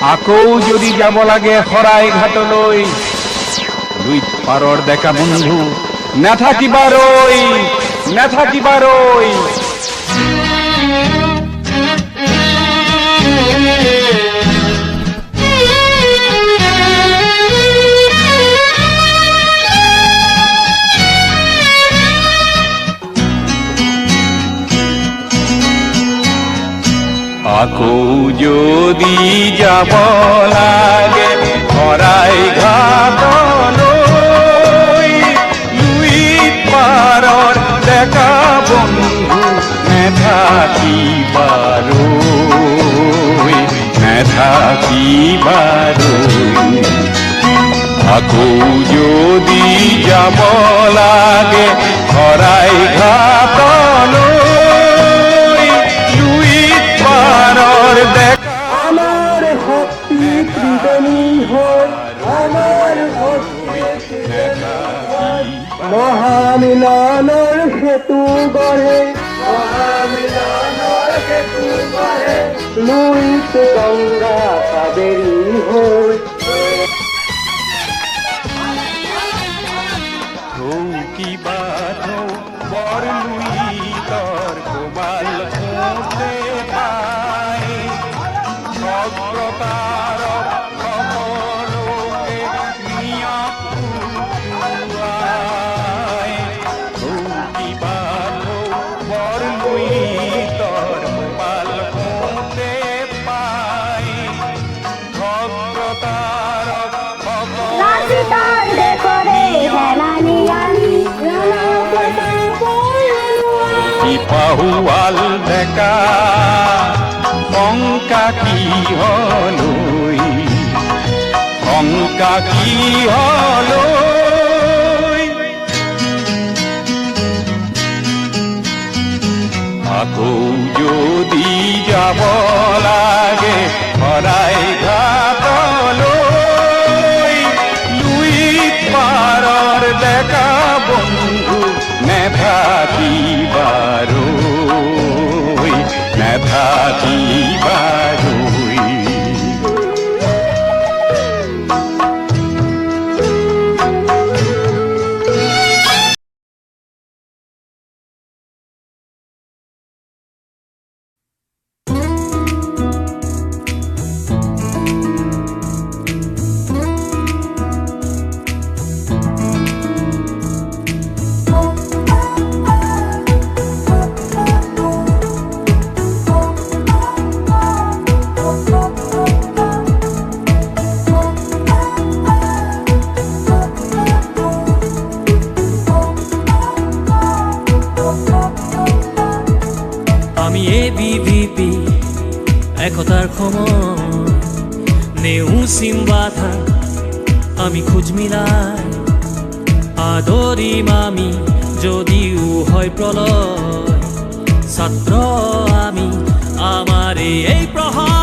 আকৌ যদি যাব লাগে শৰাই ঘাটলৈ দুই পাৰৰ ডেকা বন্ধু নাথাকিবাৰৈ নাথাকিবাৰৈ আকৌ যদি যাব লাগে শৰাই ঘাটলৈ দুই পাৰৰ ডেকা বন্ধু নাথাকিবাৰৈ নাথাকিবাৰৈ আকৌ যদি যাব লাগে শৰাই ঘাটলৈ আমাৰ ভক্তি ত্ৰিবেণী হয় আমাৰ ভক্তি মহামিলনেৰ সেতু গড়ে লুইত গঙ্গা কাবেৰী হয় কিবা বৰ লুই তৰ কোবাল কোতে পায় ভদ্ৰতাৰ সকলোকে নিয়ক খুৱাই কিবা বৰ লুই তৰ কোবাল কোতে পায় ভদ্ৰতাৰ পাহুৱাল ডেকা শংকা কি হলৈ শংকা কি হলৈ আকৌ যদি যাব লাগে শৰাই ঘাটলৈ দুই পাৰৰ ডেকা বন্ধু নাথাকিবাৰৈ নাথাকিবাৰৈ একতাৰ সময় নেউচিম বাধা আমি খোজ মিলাই আদৰিম আমি যদিও হয় প্ৰলয় ছাত্ৰ আমি আমাৰ এই প্ৰহাৰ